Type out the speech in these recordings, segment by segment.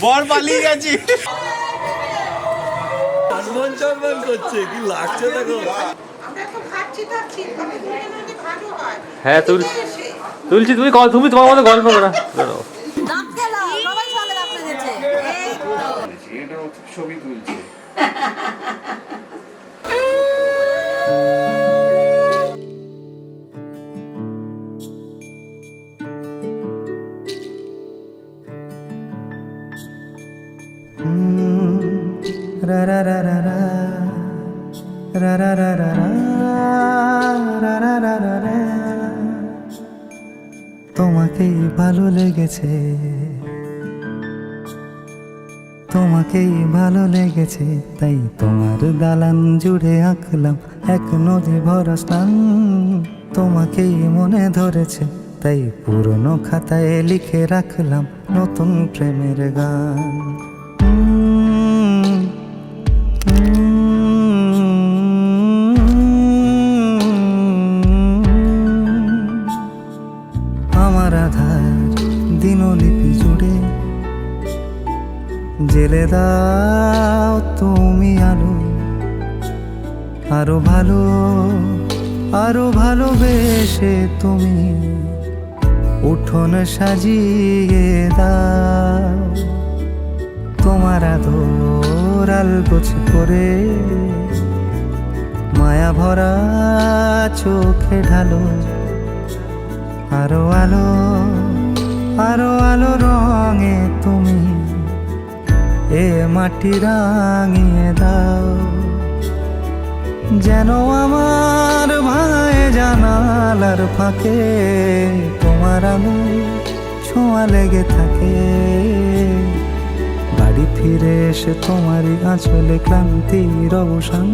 বর পালিয়ে গেছি। কি লাগছে দেখো। হ্যাঁ তুলছি, তুমি তোমার মতো গল্প করা ছবি তুলছে। তোমাকেই ভালো লেগেছে, তোমাকেই ভালো লেগেছে, তাই তোমার দালান জুড়ে আঁকলাম এক নদী ভরা স্থান। তোমাকেই মনে ধরেছে, তাই পুরনো খাতায় লিখে রাখলাম নতুন প্রেমের গান। আমার আধার দিনলিপি জুড়ে জেলে দাও তুমি আলো, আরো ভালোবেসে তুমি উঠোন সাজিয়ে দাও। তোমার আদর আলগোছ করে মায়া ভরা চোখে ঢালো, আরো আলো রঙে তুমি এ মাটি রাঙিয়ে দাও। যেন আমার ভাঙে জানালার ফাঁকে তোমার আলো ছোঁয়া লেগে থাকে। বাড়ি ফিরে এসে তোমারই আঁচলে ক্লান্তির অবসান।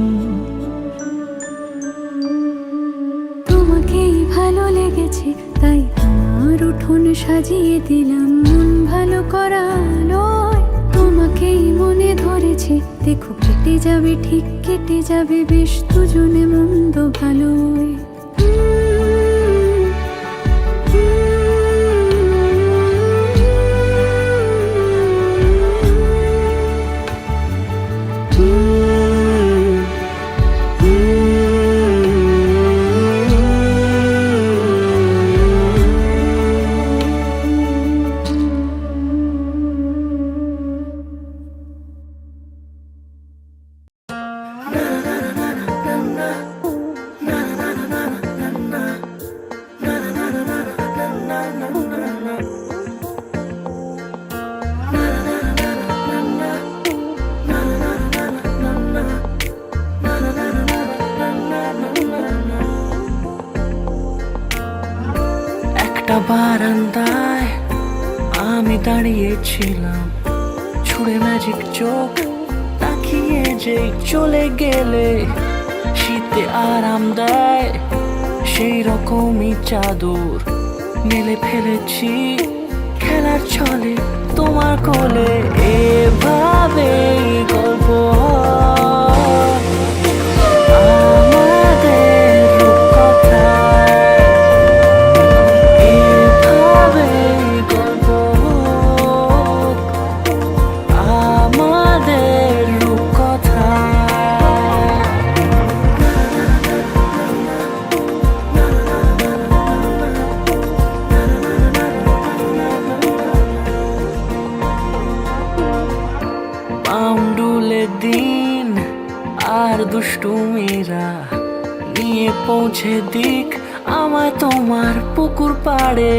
তোমাকেই ভালো লেগেছে, তাই তোমার উঠোন সাজিয়ে দিলাম মন ভালো করা আলোয়। তোমাকেই মনে ধরেছে, দেখো কেটে যাবে, ঠিক কেটে যাবে বেশ দুজনে মন্দ ভালোই। বারান্দায় আমি দাঁড়িয়েছিলাম, ছুঁড়ে ম্যাজিক চোখ তাকিয়ে যে চলে গেলে। শীতে আরাম দেয় সেই রকমই চাদর মেলে ফেলেছি খেলার ছলে তোমার কোলে। এভাবে গল্প দিন আর দুষ্টুমিরা নিয়ে পৌঁছে দিক আমায় তোমার পুকুর পাড়ে।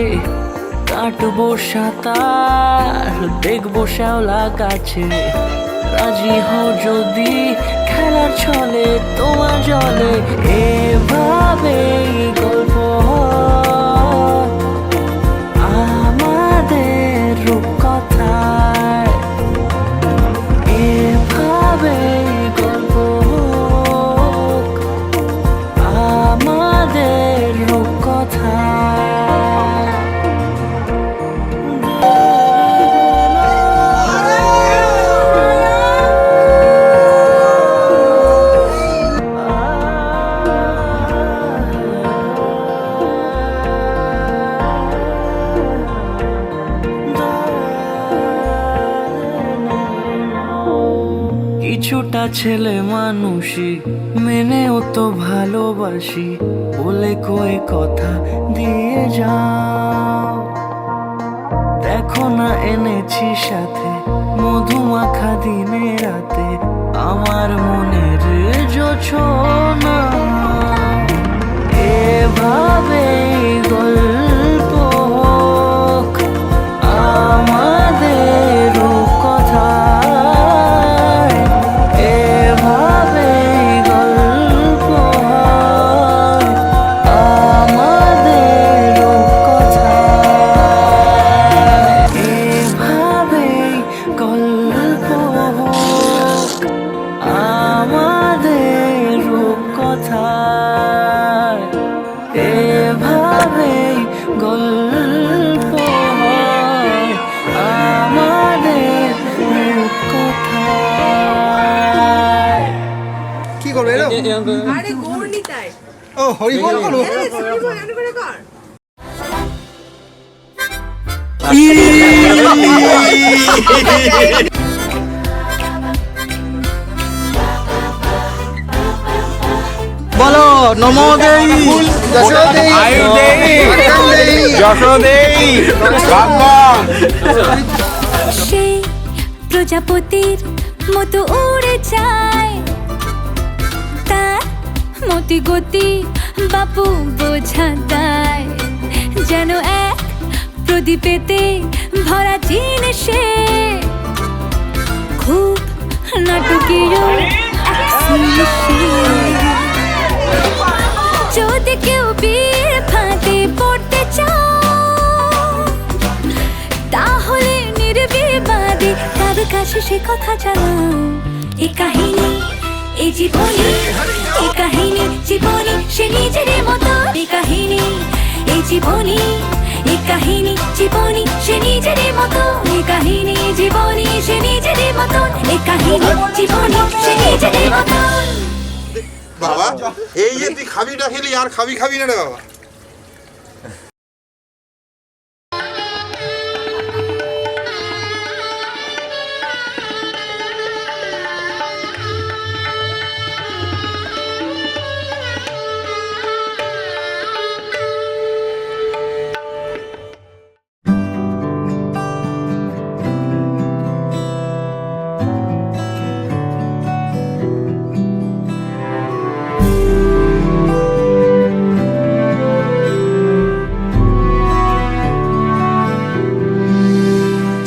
কাটবো সাঁতার, দেখবো শ্যাওলা গাছে, রাজি হও যদি খেলার ছলে তোমার জলে। এভাবেই গল্প আমাদের রূপকথায়, এভাবেই গল্প কিছুটা ছেলে মানুষই মেনেও তো ভালোবাসি বলে কয়ে কথা দিয়ে যাও। দেখো না এনেছি সাথে মধুমাখা দিনে রাতে আমার মনের জোছনা। এভাবে গল্প হোক আমাদের কথায়, এভাবে গল্প হয় আমাদের কথায়, এভাবে গল্প হোক আমাদের কথায়, এভাবে গল্প হয় আমাদের কথায়। কি করবে এলো? আরে গৌরনি তাই ও হরি বল করো। বলো নমো দেই যশো দেই আয়ু দেই যশো দেই বাবা। সেই প্রজাপতির মতো উড়ে যায়, তার মতি গতি বাপু বোঝা দেয়, যেন এক প্রদীপেতে ভরা জিনিসে খুব নাটকীয় এক জিনিসে। যদি কেউ বীর ফাঁদে পড়তে চাও তাহলে নির্বিবাদে তার কাছে সে কথা জানাও। এ কাহিনী এই জীবনী, এ কাহিনী জীবনী সে নিজের মতো। এ কাহিনী এই জীবনী, এ কাহিনী জীবনী সে নিজের মতো। এ কাহিনী জীবনী সে নিজের মতো। এ কাহিনী জীবনী সে নিজের মতো। বাবা এই যে তুই খাবি না খেলি আর খাবি না রে বাবা।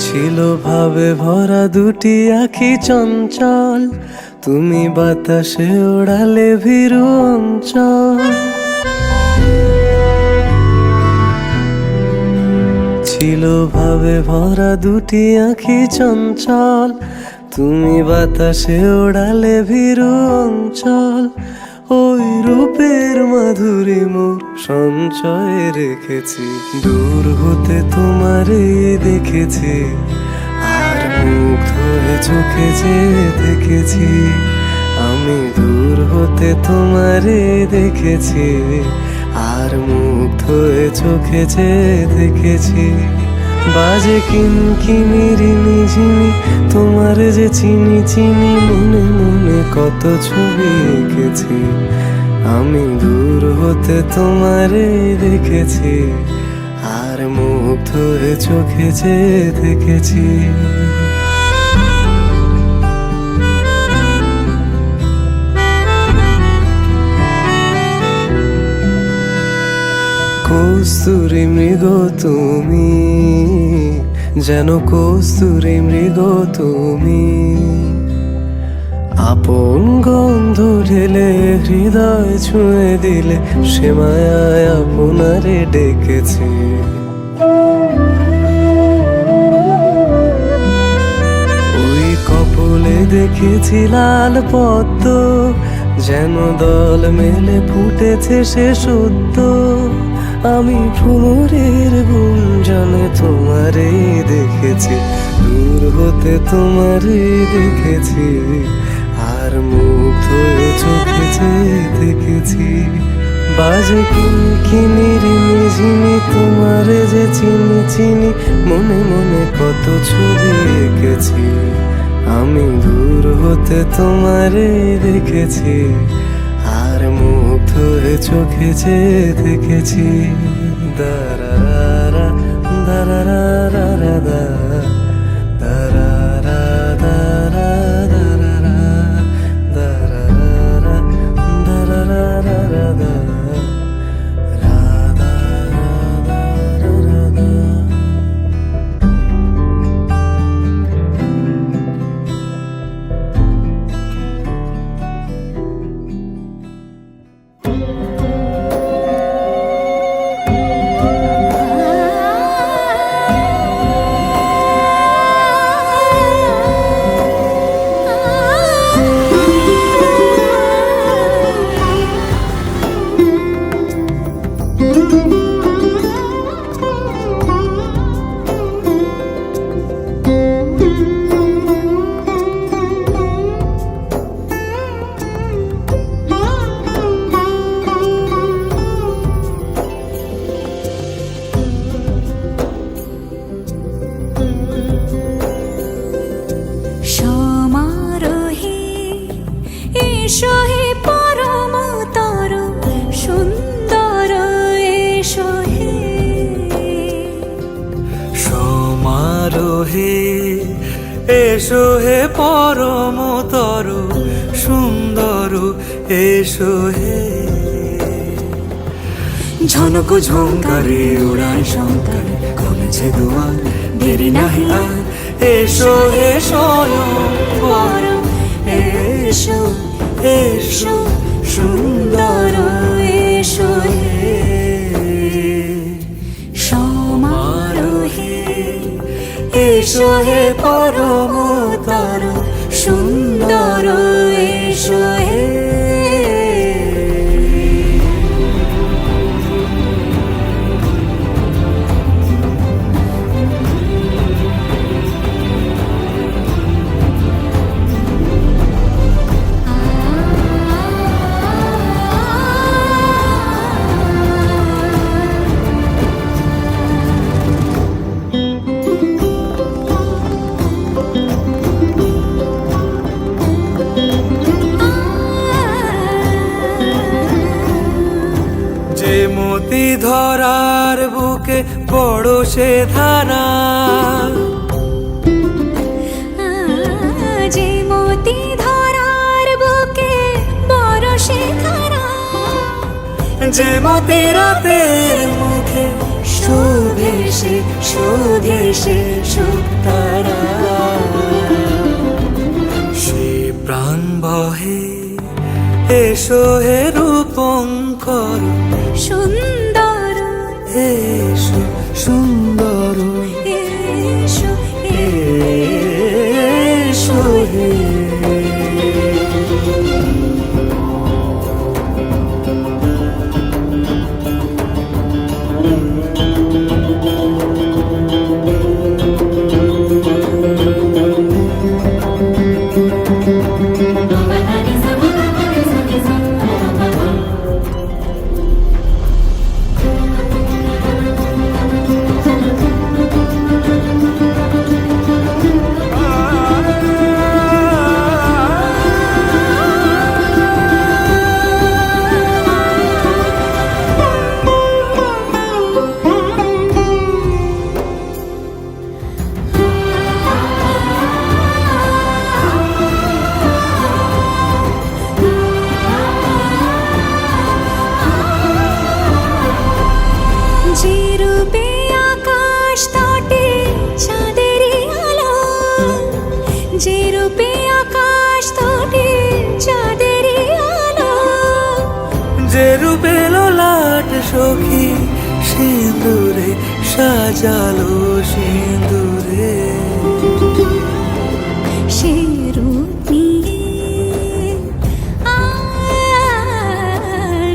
ছিল ভাবে ভরা দুটি আঁখি চঞ্চল, তুমি বাতাসে ওড়ালে ভীরু অঞ্চল। ছিল ভাবে ভরা দুটি আঁখি চঞ্চল, তুমি বাতাসে ওড়ালে ভীরু অঞ্চল। ওই রূপের মাধুরী মোর সঞ্চয়ে রেখেছি, দূর হতে তোমারে দেখেছি আর মুগ্ধ হয়ে চোখে যে দেখেছি। আমি দূর হতে তোমারে দেখেছি আর মুগ্ধ হয়ে চোখে যে দেখেছি। বাজে কিনকিনিরি নিঝিনি তোমার যে চিনি চিনি, মনে মনে কত ছবি এঁকেছি। আমি দূর হতে তোমারে দেখেছি আর মুগ্ধ হয়ে চোখে যে দেখেছি। কস্তুরী মৃগ তুমি, যেন কস্তুরী মৃগ তুমি, আপন গন্ধ ঢেলে হৃদয় ছুঁয়ে দিলে সে মায়ায় আপনারে ডেকেছে। ওই কপলে দেখেছি লাল পদ্ম, যেন দল মেলে ফুটেছে সে সত্য। আমি ভ্রমরের গুঞ্জনে তোমারে দেখেছি, দূর হতে তোমারে দেখেছি আর মুগ্ধ হয়ে চোখে যে দেখেছি। বাজে কিনকিনিরি নিঝিনি তোমারে যে চিনি চিনি, মনে মনে কত ছবি এঁকেছি। আমি দূর হতে তোমারে দেখেছি, আর মুগ্ধ হয়ে চোখে যে দেখেছি। দারারা দারারা দারারা দারারা দারারা দারারা দারারা সমারোহে এসো হে পরমতর সুন্দর এসো হে। সমারোহে এসো হে পরমতর সুন্দর এসো হে। ঝনক ঝঙ্কারে উড়ায় শঙ্কারে খুলেছে দুয়ার, দেরি নাহি আর এসো হে স্বয়ং পরম এসো এসো সুন্দর এসো হে। সমারোহে এসো হে পরমতর সুন্দর এসো হে। যে মতি ধরার বুকে বড় সে ধারা, যে মতি ধরার বুকে বড় সে ধারা, যে মতি রাতের মুখে শোভে সে শোধে সে সুতারা। সে প্রাণ বহে এসো হে রূপঙ্কর সুন্দর এসো সুন্দর এসো এসো হে। যে রূপে আকাশ তটে চাঁদেরই আলো, যে রূপে আকাশ তটে চাঁদেরই আলো, যে রূপে লোলাট সখী সিঁদুরে সাজালো সিঁদুরে। সে রূপ নিয়ে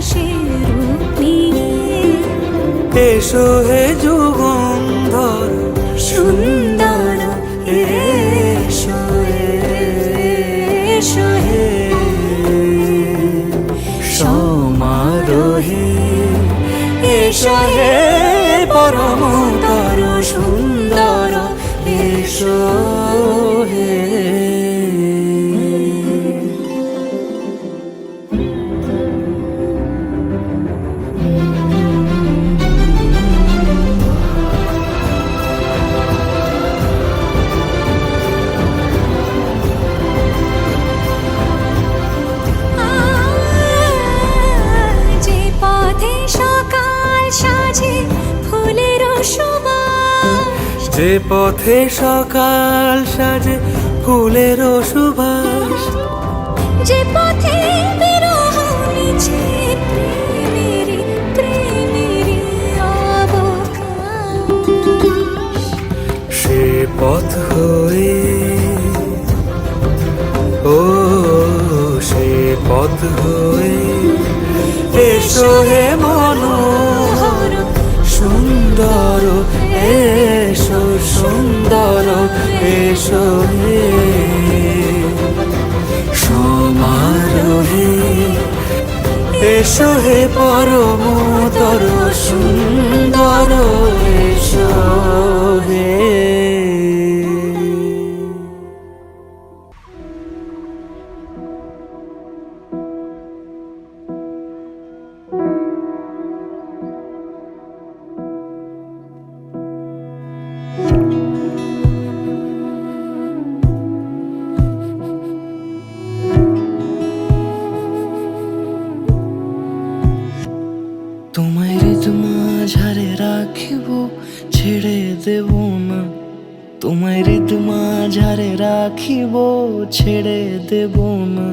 সে রূপ নিয়ে এসো হে যুগন্ধর সুন্দর এসো এসো হে। সমারোহে এসো হে পরমতর সুন্দর এসো হে। যে পথে সকাল সাজে ফুলের সুবাস, যে পথে বিরহ মিছে প্রেমেরই প্রেমেরই অবকাশ, সে পথ হয়ে ও সে পথ হয়ে এসো হে মনোহর সুন্দর, এসো সুন্দর, এসো হে সমারোহে, এসো হে পরমোদর সুন্দর, এসো হে। তোমায় হৃদ মাঝারে রাখিব ছেড়ে দেব না, তোমায় হৃদ মাঝারে রাখিব ছেড়ে দেব না,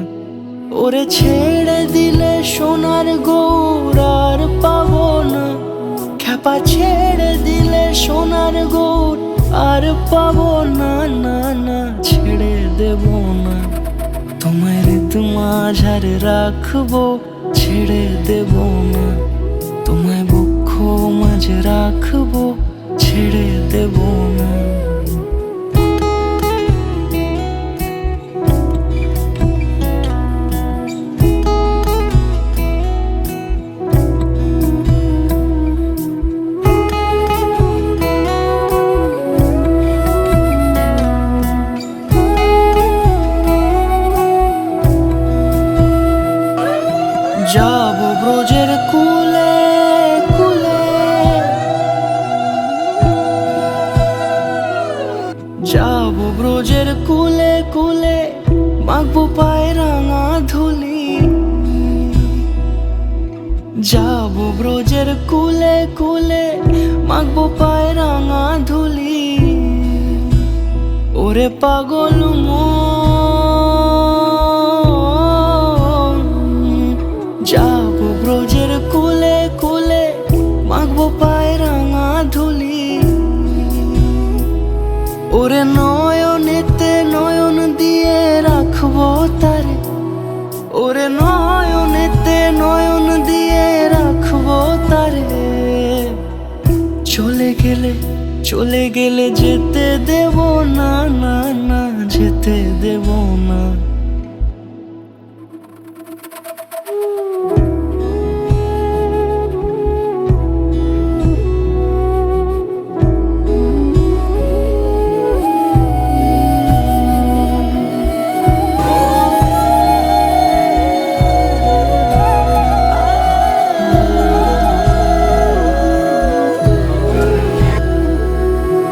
ওরে ছেড়ে দিলে সোনার গৌর আর পাবো না, খ্যাপা ছেড়ে দিলে সোনার গৌর আর পাবো না, না না ছেড়ে দেব না, তোমায় হৃদ মাঝারে রাখবো ছেড়ে দেব না, তোমায় বক্ষ মাঝে রাখবো ছেড়ে দেব না। যাবো ব্রজের কুলে কুলে, যাবো ব্রজের কুলে কুলে, মাখবো পায়ে রাঙা ধুলি, যাবো ব্রজের কুলে কুলে, মাখবো পায়ে রাঙা ধুলি, ওরে পাগল মন, যাবো ব্রজের কুলে কুলে, মাখবো পায়ে রাঙা ধুলি, ওরে নয়নেতে নয়ন দিয়ে রাখবো তারে, ওরে নয়নেতে নয়ন দিয়ে রাখবো তারে, চলে গেলে চলে গেলে যেতে দেব না, না না যেতে দেব না।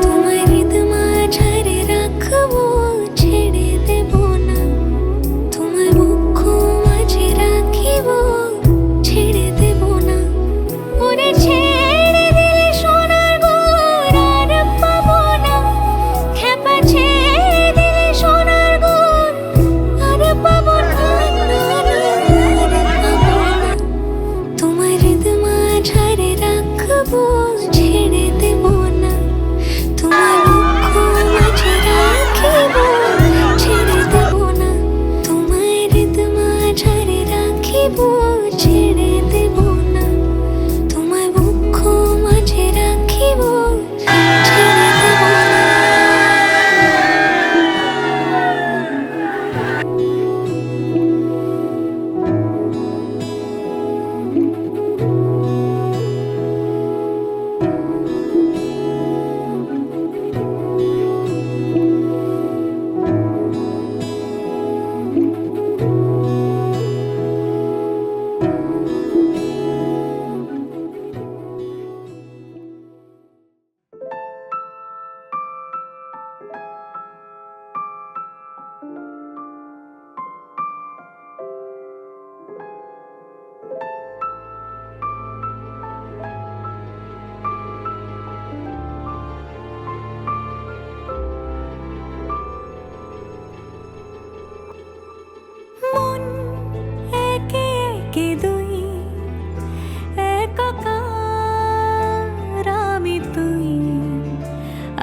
তোমায় হৃদ মাঝারে রাখবো ছেড়ে দেব না,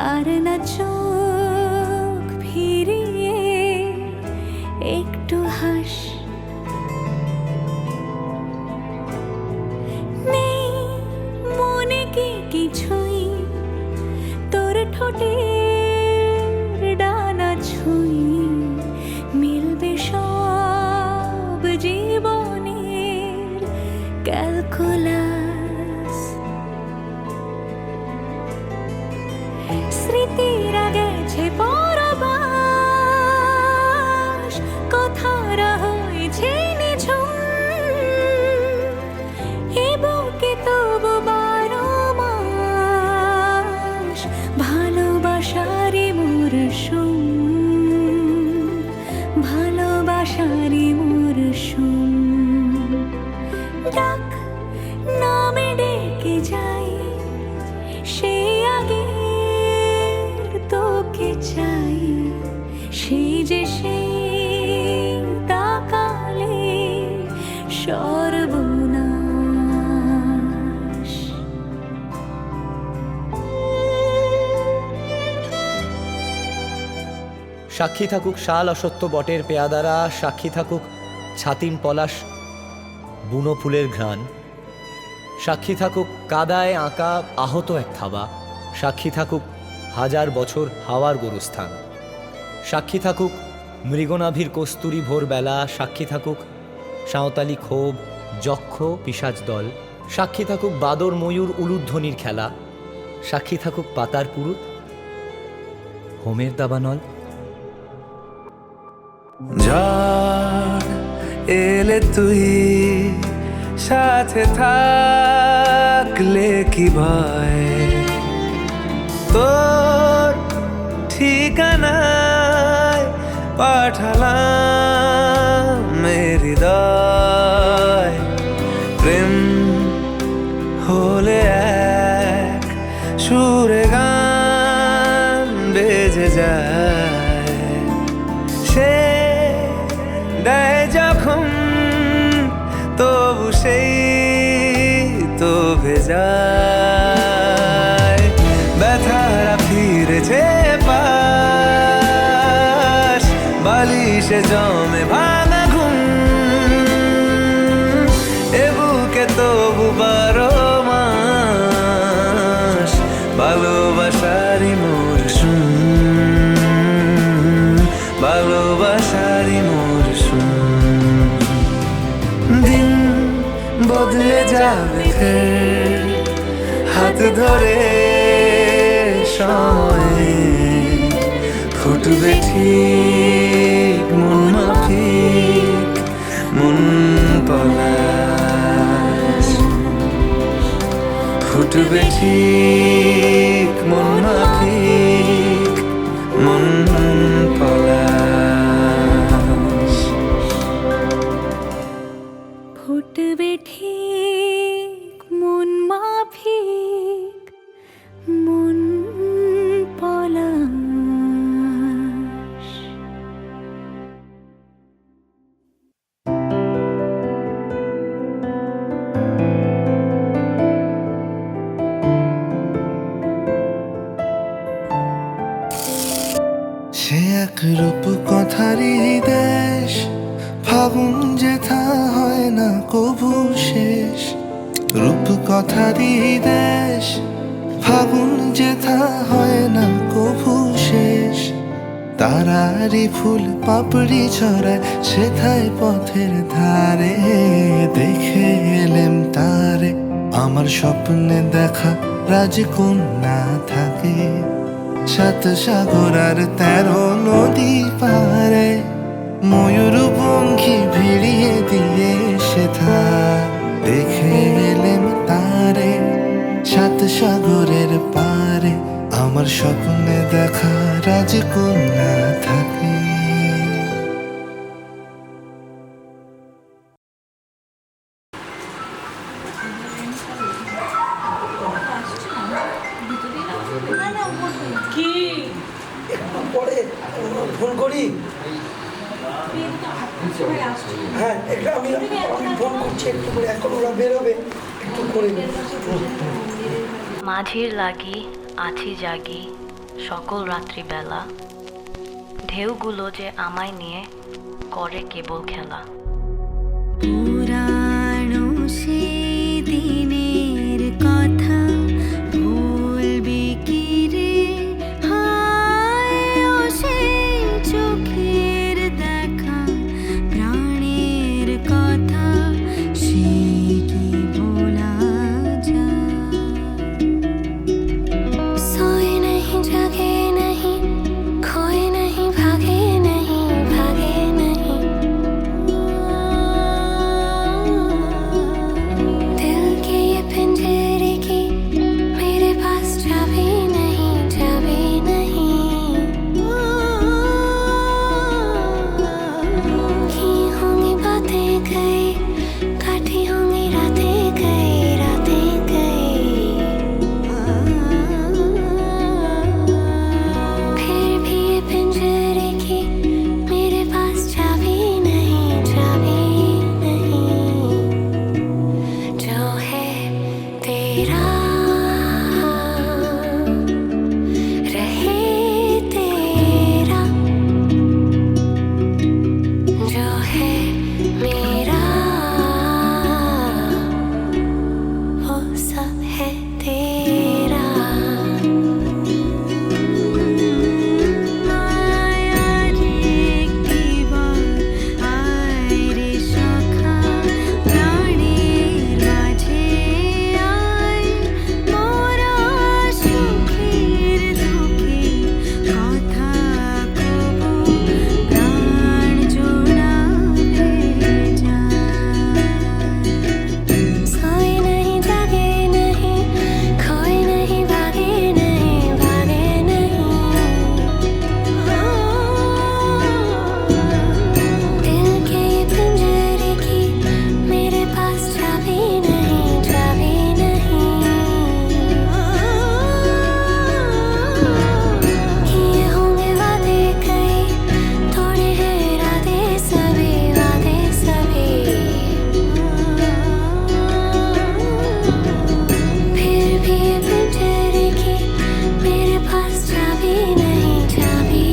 আর না চোখ ফিরিয়ে একটু হাস। নেই মনে কি কিছুই তোর ঠোঁটের ডানা ছুঁই, মিলবে সব জীবনের ক্যালকুলাস। স্মৃতিরা গেছে পরবাস, কথারা হয়েছে নিঝুম, এ বুকে তবু 12 মাস ভালোবাসারই মরশুম, ভালোবাসারই মরশুম। ডাক নামে ডেকে যাই, সে আগে তোকে চাই, সেই যে সেই তাকালে সর্বনাশ। সাক্ষী থাকুক শাল অসত্য বটের পেয়াদারা, সাক্ষী থাকুক ছাতিম পলাশ বুনো ফুলের ঘ্রাণ, সাক্ষী থাকুক কাদায় আঁকা আহত এক থাবা, সাক্ষী থাকুক হাজার বছর হাওয়ার গোরস্থান, সাক্ষী থাকুক মৃগনাভির কস্তুরী ভোরবেলা, সাক্ষী থাকুক সাঁওতালি ক্ষোভ যক্ষ পিশাচ দল, সাক্ষী থাকুক বাদর ময়ূর উলুধ্বনির খেলা, সাক্ষী থাকুক পাতার পুরুত হোমের দাবানল। ঝড় এলে তুই সাথে থাকলে কি ভয়, তোর ঠিকানায় পাঠালাম হৃদয়। প্রেম হলে এক সুরে গান বেজে যায়, সে দেয় যখন তবু সেই তো ভেজায়। ব্যথারা ফিরেছে পাশ, বালিশে জমে ভাঙা ঘুম, এ বুকে তবু 12 মাস ভালোবাসারই মরশুম, ভালোবাসারই মরশুম। দিন বদলে যাবে ফের হাত ধরে সময়ে, ফুটবে ঠিক মন মাফিক মন পলাশ, ফুটবে ঠিক মন মাফিক মন পলাশ। ফুটবে ঠিক মন মাফিক মন পলাশ। সে এক রূপ কথারই দেশ, ফাগুন যেথা হয় না কভু শেষ। রূপ কথারই দেশ, ফাগুন যেথা হয় না কভু শেষ। তারারি ফুল পাপড়ি ছড়ায় সেথায় পথের ধারে, দেখে এলেম তারে আমার স্বপ্নে দেখা রাজকন্যা থাকে। 7 সাগর আর 13 নদী পারে, ময়ূর পঙ্খী ভিড়িয়ে দিয়ে সেথা দেখে এলেম তারে। 7 সাগরের পারে আমার স্বপ্নে দেখা রাজকন্যা থাকে। পরে ফোন করি। হ্যাঁ এটা আমি ফোন করছি একটু করে, এখন ওরা বেরোবে একটু করে। মাঝির লাগি আছি জাগি সকল রাত্রিবেলা ঢেউগুলো যে আমায় নিয়ে করে কেবল খেলা। পুরানো সে দিনের কথা ভুলবি কি রে, হায় ও সে চোখের দেখা প্রাণের কথা, সে কি ভোলা যায়? सोए नहीं जगे नहीं, खोए नहीं, भागे नहीं, भागे नहीं, दिल के ये पिंजरे की मेरे पास चाबी नहीं, चाबी नहीं, की होंगी बातें गई, काटी होंगी रातें गई, रातें गई, फिर भी ये पिंजरे की मेरे पास चाबी नहीं, चाबी नहीं, जो है तेरा रहे तेरा, जो है मेरा वो सब है तेरा। माया रे की बात आए रे शाखा प्राणेर माঝে आए, मोरा সুখের দুঃখের কথা কবু প্রাণ জোড়াবে যায়। सोए नहीं जागे नहीं, खोए नहीं, भागे नहीं, भागे नहीं, दिल के ये पिंजरे की मेरे पास चाबी नहीं, चाबी नहीं, किए होंगे वादे कई, तोड़े हैं इरादे सभी, वादे सभी, फिर भी ये पिंजरे की मेरे पास चाबी नहीं, चाबी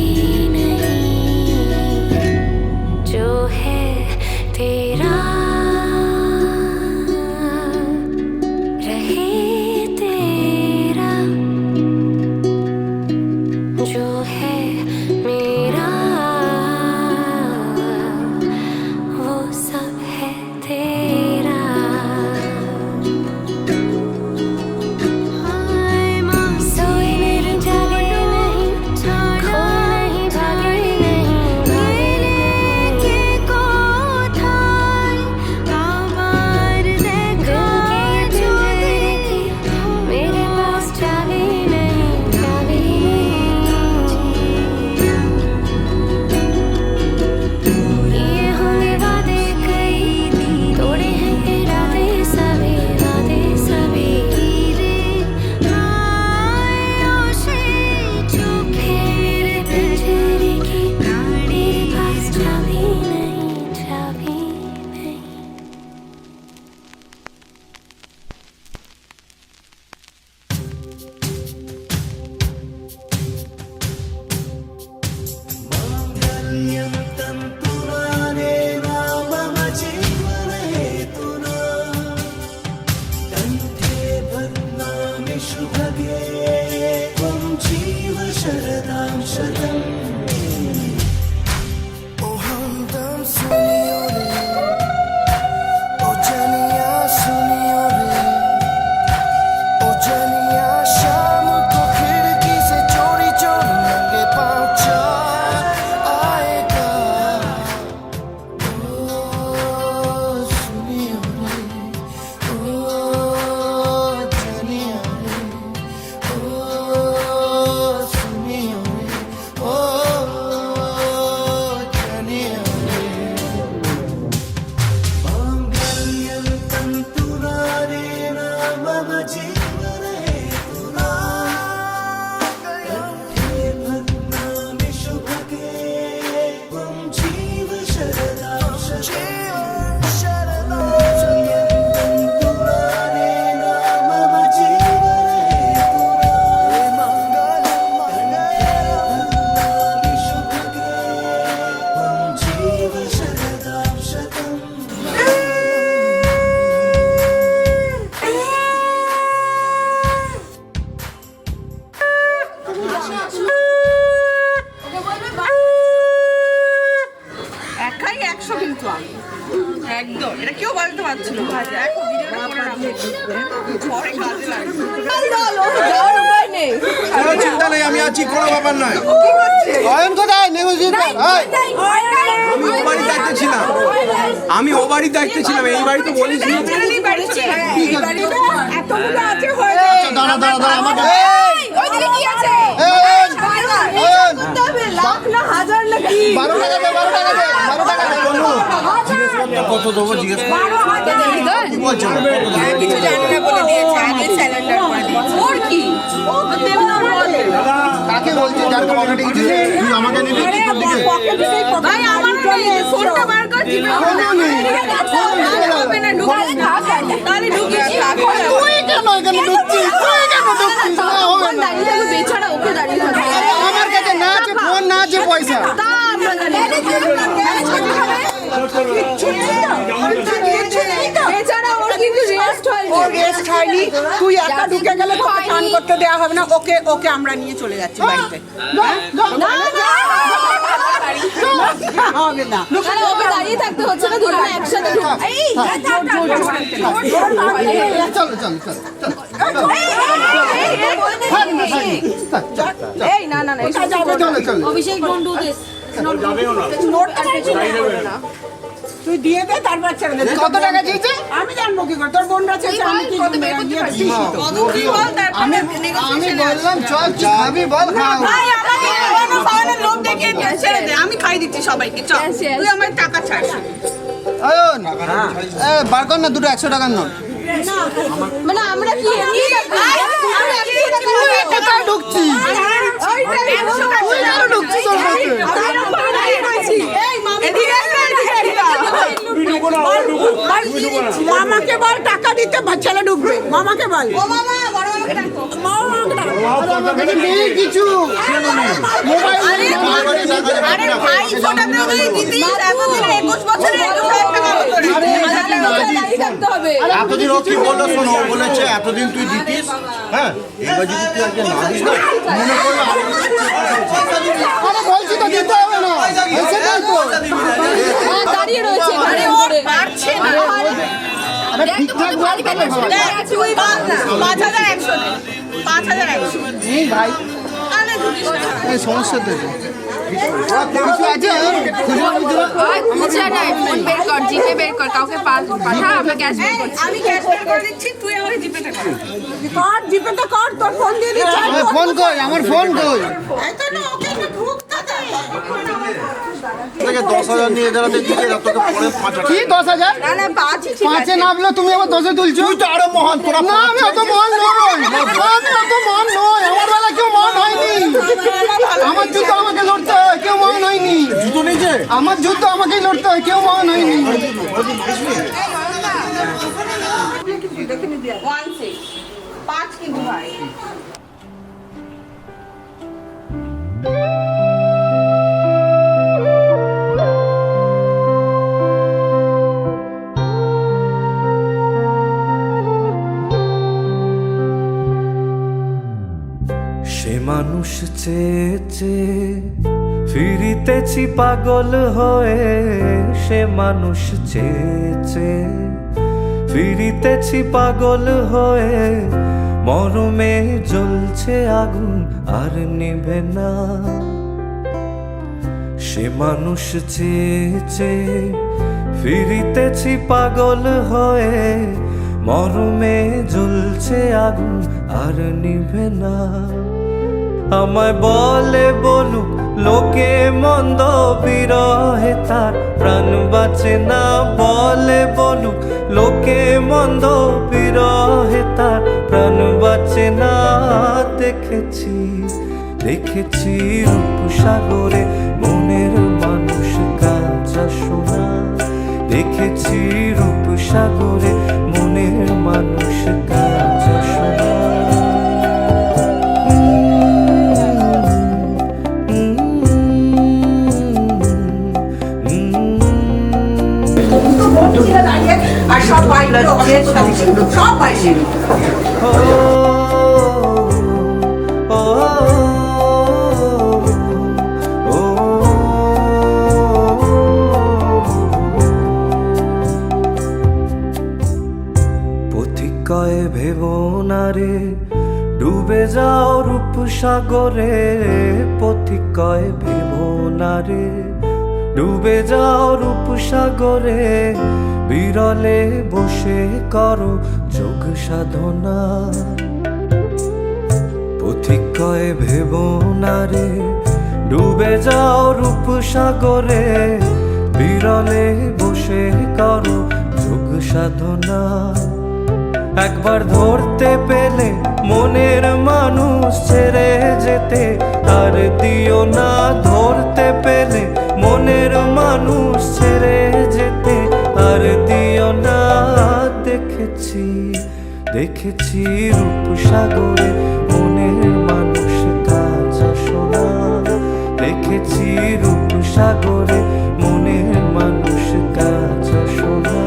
नहीं, जो है तेरा रहे तेरा, जो है मेरा वो सब है तेरा। सोए नहीं जागे नहीं, खोए नहीं, भागे नहीं, গেলে কে কোথায় আবার দেখা যদি मेरे पास चाबी नहीं, चाबी नहीं, ये होंगे वादे कई, तोड़े हैं इरादे सभी, वादे सभी, हाय ओ से चोखेर पिंजरे की मेरे पास चाबी नहीं, चाबी नहीं। ओ একদম এটা কেউ বলতে পারছিল না। দেখো ভিডিওটা করে রাখো, পরে কাজে লাগবে। যাওয়ার উপায় নেই, চিন্তা নেই, আমি আছি, কোনো ব্যাপার নয়। অয়ন কোথায় নেগোসিয়েটর? আমি ও বাড়ির দায়িত্বে ছিলাম, আমি ও বাড়ির দায়িত্বে ছিলাম, এই বাড়ি তো বলিস না। এতগুলো আছে হয়ে যাচ্ছে। দাঁড়া দাঁড়া দাঁড়া আমাকে ওইদিকে কি আছে? লাখ না হাজার না কি? 12 টাকা দে 12 টাকা দে 12 টাকা দে কত দেবো জিজ্ঞেস কর। কিছু জানি না বলে দিয়েছে, আগে স্যালেন্ডার করে দিয়েছে। ওর কি? ও তো দেবে না বলে। কাকে বলছিস যার পকেটে কিছু নেই? তুই আমাকে নিবি কি করবি? ভাই আমার নেই, ফোনটা বার কর, জিপে হবে না, ঢুকিস না। তাহলে ঢুকিস না। তুই কেন এখানে ঢুকছিস? তুই কেন ঢুকছিস? না হবে না। বেচারা ওকে দাঁড়িয়ে থাকবে। আমার কাছে না আছে ফোন, না আছে পয়সা। তা আমরা জানি। বেচারা ওর কিন্তু রেস্ট হয়নি। ও রেস্ট হয়নি, তুই একা ঢুকে গেলে তোকে স্নান করতে দেওয়া হবে না। ওকে ওকে আমরা নিয়ে চলে যাচ্ছি বাড়িতে। হবে না, ওকে দাঁড়িয়ে থাকতে হচ্ছে না, দুজনে একসাথে চল চল চল এই না না না চল চল। অভিষেক ডোন্ট ডু দিস। তুই দিয়ে দে, তারপর ছেড়ে দে। কত টাকা দিয়েছে? আমি জানবো কি করে? তোর বোনরা চেয়েছে, আমি কি জানবো? আমি বললাম চল কি খাবি বল খাও। আমি খাই দিচ্ছি সবাইকে, চল তুই আমার টাকা ছাড়। অয়ন বার কর না দুটো 100 টাকার নোট। মানে আমরা কি কোথায় ঢুকছিস? মামাকে বল টাকা দিতে, ছেলে ঢুকবে। মামাকে বল। নেই কিছু মোবাইল এতদিন ও কি বললো শোনো, ও বলেছে এতদিন তুই দিতিস, হ্যাঁ এবার যদি তুই আজকে না দিস না মনে করবে আরে বলছি তো দিতে হবে না, সেটাই তো দাঁড়িয়ে রয়েছে, পারছে না। আরে ঠিকঠাক বল কেন? 5100 5100 নেই ভাই, এই সমস্যা তো এটা। কিছু আছে খুচরা নাই, ফোন বের কর, জিপে বের কর, কাউকে পাঠা, আমরা ক্যাশ বের করছি। আমি ক্যাশ বের করে দিচ্ছি, তুই আমার জিপেটা কর। কর জিপেটা কর, তোর ফোন দিয়ে দিচ্ছি। ফোন কই, আমার ফোন কই? এত না, ওকে একটু ঢুকতে দে। 10,000 নিয়ে যারা দেখছিস এরা তোকে পরে 5,000 কি 10,000? না না, 5 পাঁচে নামলো, তুমি আবার 10-এ তুলছো? তুই তো আরো মহান, তোরা না আমি অত মহান নই, আমি অত মহান নই, আমার বেলা কেউ মহান হয়নি। আমার যুদ্ধ আমাকে লড়তে হয়, কেউ মহান হয়নি। জুতো নিচে আমার যুদ্ধ আমাকেই লড়তে হয়, কেউ মহান হয়নি। 5 কিন্তু ভাই। সে মানুষ চেয়ে চেয়ে ফিরিতেছি পাগল হয়ে, সে মানুষ চেয়ে চেয়ে ফিরিতেছি পাগল হয়ে, মরমে জ্বলছে আগুন আর নিভে না। সে মানুষ চেয়ে চেয়ে ফিরিতেছি পাগল হয়ে, মরমে জ্বলছে আগুন আর নিভে না। আমায় বলে বলুক লোকে মন্দ, বিরহে তার প্রাণ বাঁচে না। বলে বলুক লোকে মন্দ, বিরহে তার প্রাণ বাঁচে না। দেখেছি দেখেছি রূপসাগরে মনের মানুষ কাঁচা সোনা। দেখেছি রূপসাগরে মনের মানুষ কাঁচা সোনা। আর সব বাইরে, সব বাইরে। সাগরে পথিক কয় ভেবো না রে, ডুবে যাও রূপ সাগরে বিরলে বসে করো যোগ সাধনা। পথিক কয় ভেবো না রে, ডুবে যাও রূপ সাগরে বিরলে বসে করো যোগ সাধনা। একবার ধরতে পেলে মনের মানুষ ছেড়ে যেতে আর দিও না, ধরতে পেলে মনের মানুষ ছেড়ে যেতে আর দিও না। দেখেছি দেখেছি রূপ সাগরে মনের মানুষ কাছে শোনা, দেখেছি রূপ সাগরে মনের মানুষ কাছে শোনা।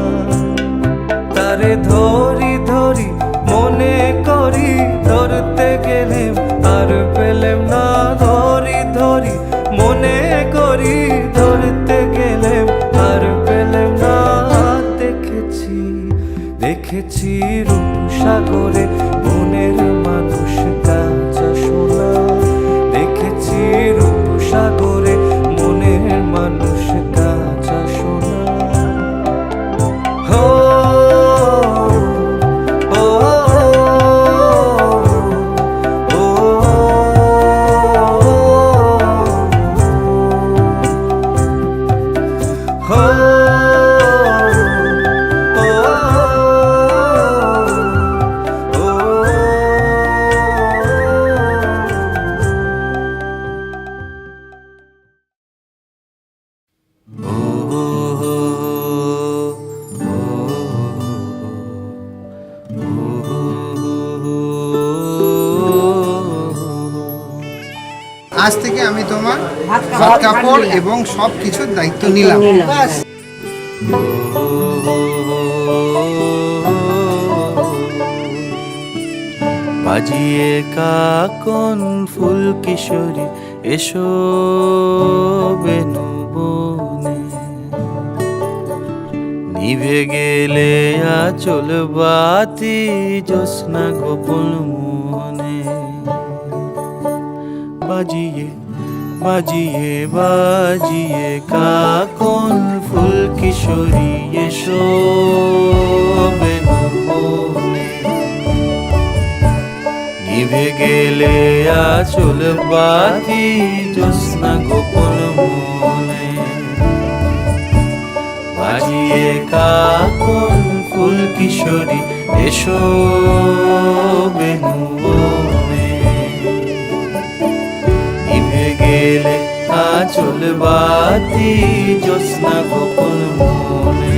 তারে ধরি ধরি মনে করি ধরতে গেলেম আর পেলেম না, ধরি ধরি মনে করি ধরতে গেলেম আর পেলেম না। দেখেছি দেখেছি রূপ সাগরে মনের মানুষ কাছে শোনা, দেখেছি রূপ সাগরে মনের মানুষ কাছে শোনা। হো আজ থেকে আমি তোমার ভাত কাপড় এবং সব কিছুর দায়িত্ব নিলাম। বাজিয়ে কাকন ফুল কিশোরী এসো বেনু বনে, নিভে গেলে আচল বাতি জ্যোৎস্না গোপন মনে। বাজিয়ে বাজিয়ে বাজিয়ে কাকন ফুল কিশোরী এসো বেনু বনে, নিভে গেলে আচল বাতি জ্যোৎস্না গোপন মনে। বাজিয়ে কাকন ফুল কিশোরী এসো বেনু বনে, নিভে গেলে আচল বাতি জ্যোৎস্না গোপন মনে।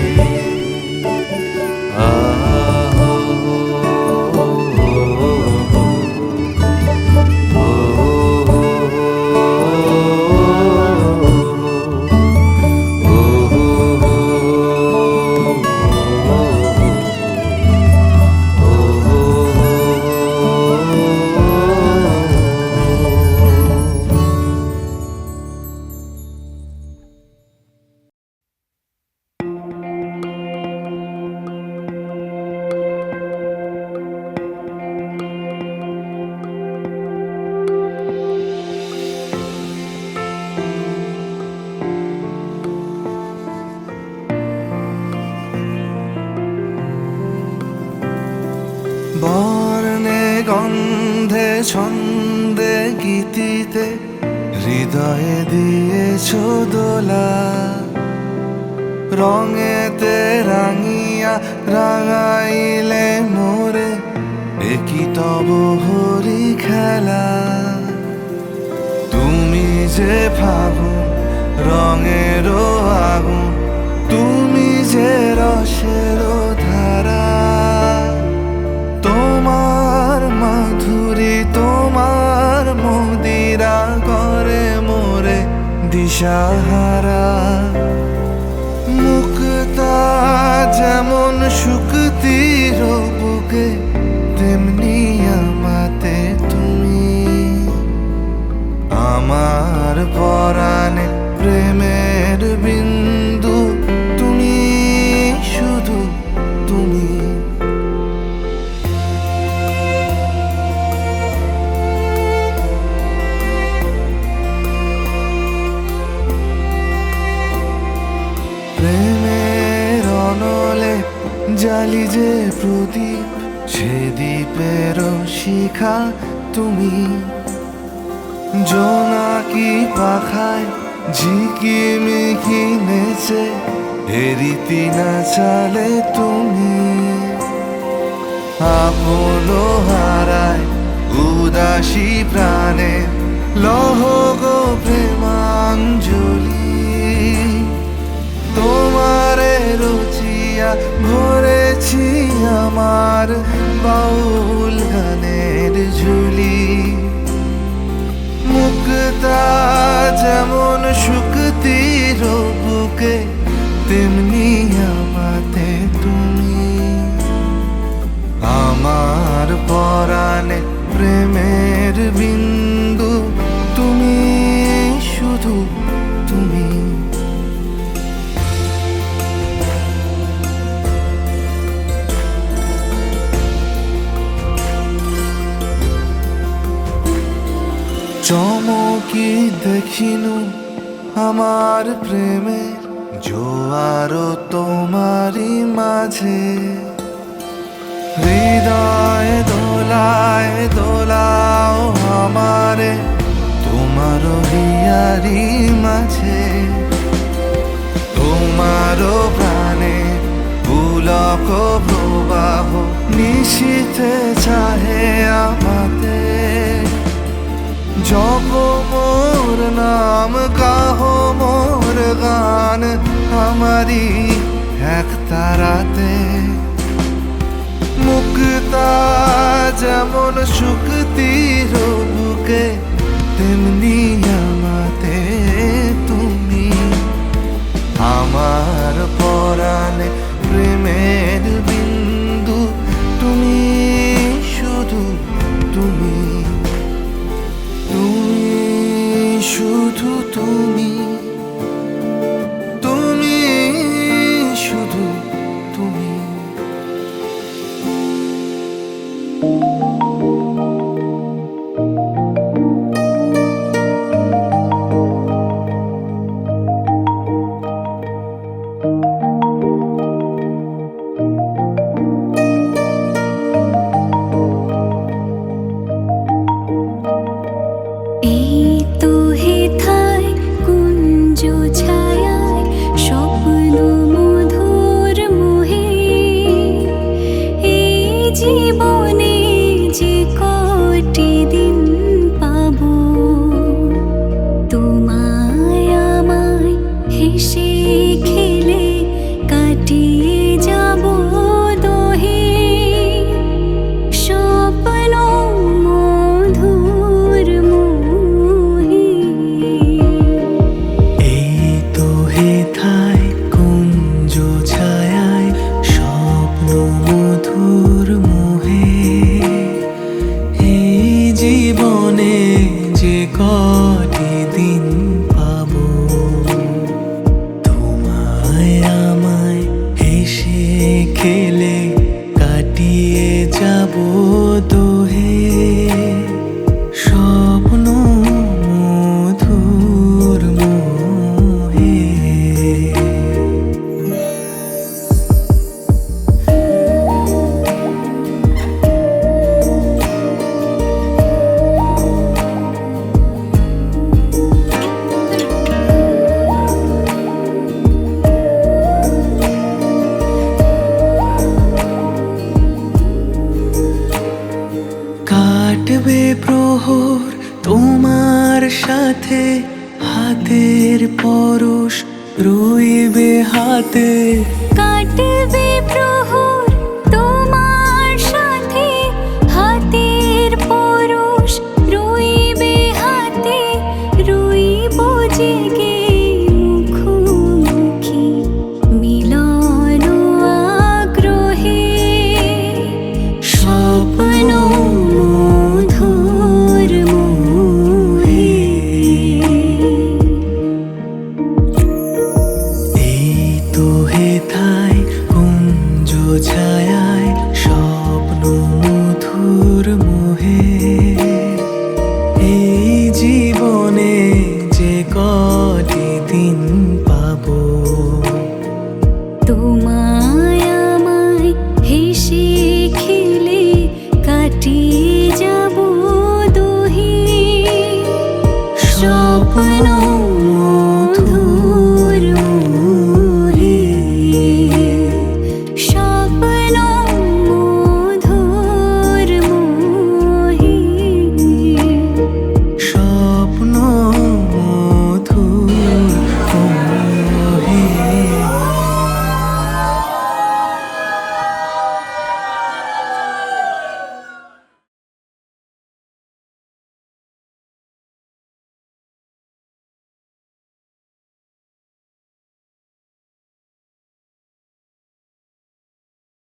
বর্ণে গন্ধে ছন্দে গীতিতে হৃদয়ে দিয়েছ দোলা, রঙেতে রাঙিয়া রাঙাইলে মোরে একই তব হরি খেলা। তুমি যে ফাগুন রঙের আগুন, তুমি যে রসের ধারা, তোমার মাধুরী তোমার মদিরা করে মোরে দিশাহারা। মুক্তা যেমন শুকতির বুকে তেমনি আমাতে তুমি, আমার পরাণে প্রেমের বিন্দু তুমি, শুধু তুমি। জ্বালি যে প্রদীপ সে দ্বীপেরও শিখা তুমি, জোনাকি পাখায় ঝিকিমিকি নেচে এরিতি না চালে তুমি, আপন হারায় উদাসী প্রাণে লহ গো প্রেমাঞ্জলি, তোমারে রচিয়া ভরেছি আমার বাউল গানের ঝুলি। মুক্তা যেমন শুকতির বুকে তেমনি আমাতে তুমি, আমার পরাণে প্রেমের বিন্দু তুমি, শুধু তুমি। চমকি দেখিনু আমার প্রেমের জোয়ার তোমারই মাঝে, হৃদয় দোলায় দোলাও আমারে তোমার হিয়ারি মাঝে, তোমার প্রাণে পুলক প্রবাহ নিশীথে চাহে আমাতে, জপ মোর নাম গাহ মোর গান আমারি এক তারাতে, মুক্তা যেমন শুকতির বুকে তেমনি আমাতে তুমি, আমার পরাণে প্রেমের বিন্দু তুমি, শুধু তুমি, তুমি শুধু তুমি, তুমি শুধু তুমি। জীবনে যে কটি দিন পাবো, তোমায় আমায় হেসে খেলে কাটিয়ে যাব দোহে, স্বপ্ন মধুর মোহে। এই তো হেথায় কুঞ্জ ছায়ায় স্বপ্ন মধুর মোহে, এই জীবনে যে কটি দিন পাবো, তোমায় আমায় হেসে খেলে কাটিয়ে যাব দোহে, স্বপ্ন মধুর মোহে। কাটবে প্রহর তোমার সাথে, হাতের পরশ রইবে হাতে, কাটবে প্রহর তোমার সাথে, হাতের পরশ রইবে হাতে, রইব জেগে মুখোমুখি মিলন আগ্রহে, স্বপ্ন মধুর মোহে। এই তো হেথায় কুঞ্জ যেন